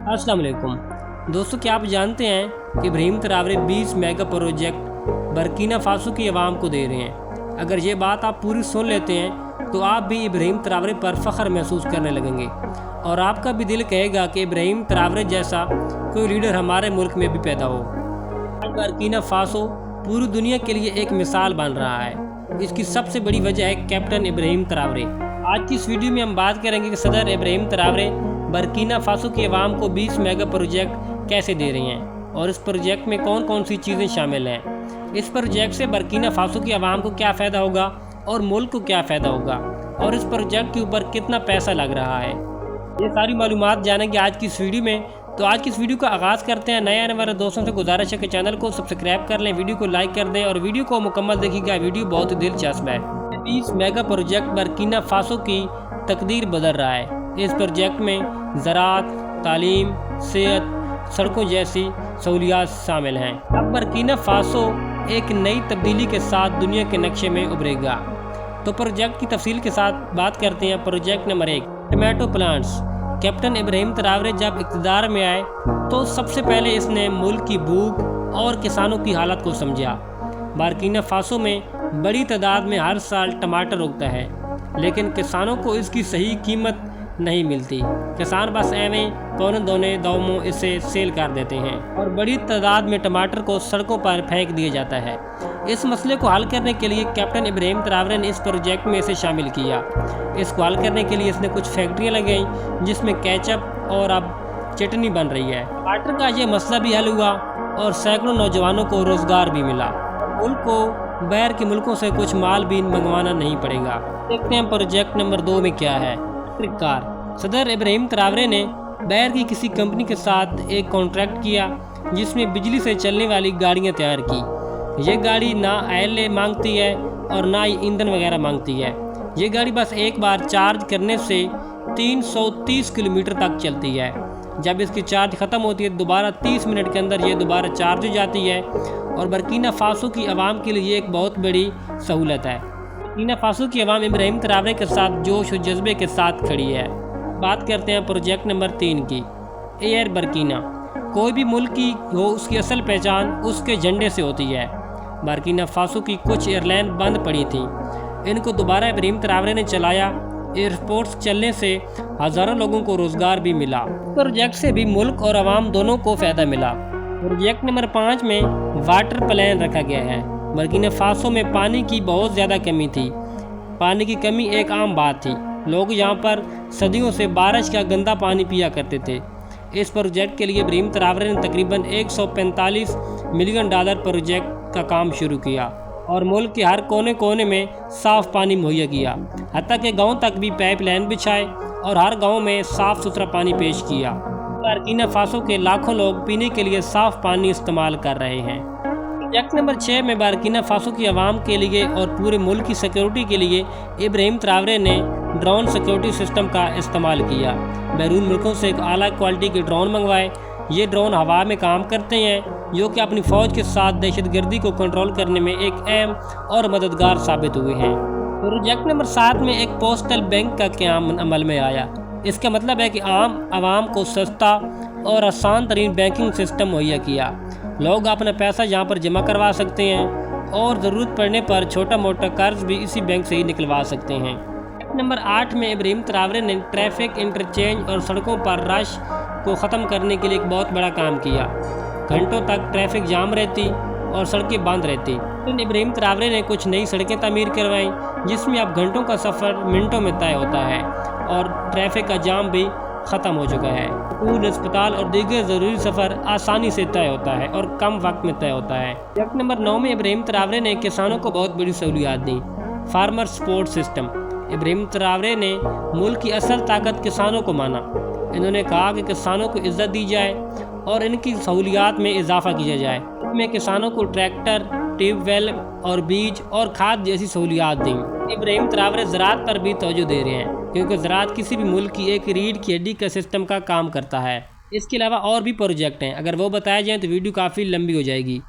अस्सलाम वालेकुम दोस्तों, क्या आप जानते हैं कि Ibrahim Traore 20 mega project Burkina Faso की आवाम को दे रहे हैं। अगर ये बात आप पूरी सुन लेते हैं तो आप भी इब्राहिम ट्रैवरे पर फ़ख्र महसूस करने लगेंगे और आपका भी दिल कहेगा कि इब्राहिम ट्रैवरे जैसा कोई लीडर हमारे मुल्क में भी पैदा हो। बर्किना फासो पूरी दुनिया के लिए एक मिसाल बन रहा है। इसकी सबसे बड़ी वजह है कैप्टन इब्राहिम ट्रैवरे। आज की इस वीडियो में हम बात करेंगे कि सदर इब्राहिम ट्रैवरे बर्किना फासो की आवाम को 20 मेगा प्रोजेक्ट कैसे दे रही हैं और इस प्रोजेक्ट में कौन कौन सी चीज़ें शामिल हैं। इस प्रोजेक्ट से बर्किना फासो की आवाम को क्या फ़ायदा होगा और मुल्क को क्या फ़ायदा होगा और इस प्रोजेक्ट के ऊपर कितना पैसा लग रहा है, ये सारी मालूमात जानेंगे आज की इस वीडियो में। तो आज की इस वीडियो का आगाज़ करते हैं। नए आने वाले दोस्तों से गुजारिश है कि चैनल को सब्सक्राइब कर लें, वीडियो को लाइक कर दें और वीडियो को मुकम्मल देखिएगा। वीडियो बहुत ही दिलचस्प है। 20 मेगा प्रोजेक्ट बर्किना फासो की तकदीर बदल रहा है। इस प्रोजेक्ट में ज़राअत, तालीम, सेहत, सड़कों जैसी सहूलियात शामिल हैं। अब बर्किना फासो एक नई तब्दीली के साथ दुनिया के नक्शे में उभरेगा। तो प्रोजेक्ट की तफसील के साथ बात करते हैं। Project number 1, tomato plants. Captain Ibrahim Traore जब इक़्तिदार में आए तो सबसे पहले इसने मुल्क की भूख और किसानों की हालत को समझा। बर्किना फासो में बड़ी तादाद में हर साल टमाटर उगता है, लेकिन किसानों को इसकी सही कीमत नहीं मिलती। किसान बस एवं पौने दोने दामों इसे सेल कर देते हैं और बड़ी तादाद में टमाटर को सड़कों पर फेंक दिया जाता है। इस मसले को हल करने के लिए कैप्टन इब्राहिम ट्रैवरे ने इस प्रोजेक्ट में इसे शामिल किया। इसको हल करने के लिए इसने कुछ फैक्ट्रियां लगाई जिसमें केचप और अब चटनी बन रही है। टमाटर का ये मसला भी हल हुआ और सैकड़ों नौजवानों को रोज़गार भी मिला। मुल्क को बाहर के मुल्कों से कुछ माल भी मंगवाना नहीं पड़ेगा। देखते हैं प्रोजेक्ट नंबर 2 में क्या है। Electric car. सदर इब्राहिम ट्रैवरे ने बाहर की किसी कंपनी के साथ एक कॉन्ट्रैक्ट किया जिसमें बिजली से चलने वाली गाड़ियां तैयार की। ये गाड़ी ना ऑयल मांगती है और ना ही ईंधन वगैरह मांगती है। ये गाड़ी बस एक बार चार्ज करने से 330 किलोमीटर तक चलती है। जब इसकी चार्ज ख़त्म होती है दोबारा 30 मिनट के अंदर ये दोबारा चार्ज हो जाती है और बर्किना फासो की आवाम के लिए एक बहुत बड़ी सहूलत है। बर्किना फासो की आवाम इब्राहिम ट्रैवरे के साथ जोश और जज्बे के साथ खड़ी है। बात करते हैं प्रोजेक्ट नंबर 3 की। Air Burkina. कोई भी मुल्क की हो उसकी असल पहचान उसके झंडे से होती है। बर्किना फासो की कुछ एयरलाइन बंद पड़ी थी, इनको दोबारा इब्राहिम ट्रैवरे ने चलाया। एयरपोर्ट्स चलने से हज़ारों लोगों को रोज़गार भी मिला। प्रोजेक्ट से भी मुल्क और आवाम दोनों को फ़ायदा मिला। प्रोजेक्ट नंबर 5 में वाटर प्लान रखा गया है। बर्किना फासो में पानी की बहुत ज़्यादा कमी थी। पानी की कमी एक आम बात थी। लोग यहाँ पर सदियों से बारिश का गंदा पानी पिया करते थे। इस प्रोजेक्ट के लिए इब्राहिम ट्रैवरे ने तकरीबन $145 मिलियन प्रोजेक्ट का काम शुरू किया और मुल्क के हर कोने कोने में साफ़ पानी मुहैया किया। हत्ता के गाँव तक भी पाइपलाइन बिछाए और हर गाँव में साफ़ सुथरा पानी पेश किया। बर्किना फासो के लाखों लोग पीने के लिए साफ़ पानी इस्तेमाल कर रहे हैं। प्रोजेक्ट नंबर 6 में बर्किना फासो की आवाम के लिए और पूरे मुल्क की सिक्योरिटी के लिए इब्राहिम ट्रैवरे ने ड्रोन सिक्योरिटी सिस्टम का इस्तेमाल किया। बैरून मुल्कों से एक आला क्वालिटी के ड्रोन मंगवाए। ये ड्रोन हवा में काम करते हैं जो कि अपनी फ़ौज के साथ दहशतगर्दी को कंट्रोल करने में एक अहम और मददगार साबित हुए हैं। प्रोजेक्ट नंबर 7 में एक पोस्टल बैंक का क़याम अमल में आया। इसका मतलब है कि आम आवाम को सस्ता और आसान तरीन बैंकिंग सिस्टम मुहैया किया। लोग अपना पैसा यहाँ पर जमा करवा सकते हैं और ज़रूरत पड़ने पर छोटा मोटा कर्ज भी इसी बैंक से ही निकलवा सकते हैं। नंबर 8 में इब्राहिम ट्रैवरे ने ट्रैफिक इंटरचेंज और सड़कों पर रश को ख़त्म करने के लिए एक बहुत बड़ा काम किया। घंटों तक ट्रैफिक जाम रहती और सड़कें बंद रहती। लेकिन इब्राहिम ट्रैवरे ने कुछ नई सड़कें तामीर करवाई जिसमें अब घंटों का सफ़र मिनटों में तय होता है और ट्रैफिक का जाम भी ख़त्म हो चुका है। स्कूल, अस्पताल और दीगर ज़रूरी सफ़र आसानी से तय होता है और कम वक्त में तय होता है। प्रोजेक्ट नंबर 9 में इब्राहिम ट्रैवरे ने किसानों को बहुत बड़ी सहूलियात दी। Farmer support system. Ibrahim Traore ने मुल्क की असल ताकत किसानों को माना। इन्होंने कहा कि किसानों को इज्जत दी जाए और इनकी सहूलियात में इजाफा किया जाए। इसमें किसानों को ट्रैक्टर, ट्यूबवेल और बीज और खाद जैसी सहूलियात दी। इब्राहिम ट्रैवरे ज़राअत पर भी तवज्जो दे रहे हैं क्योंकि ज़राअत किसी भी मुल्क की एक रीढ़ की हड्डी का सिस्टम का काम करता है। इसके अलावा और भी प्रोजेक्ट हैं, अगर वो बताए जाएँ तो वीडियो काफ़ी लंबी हो जाएगी।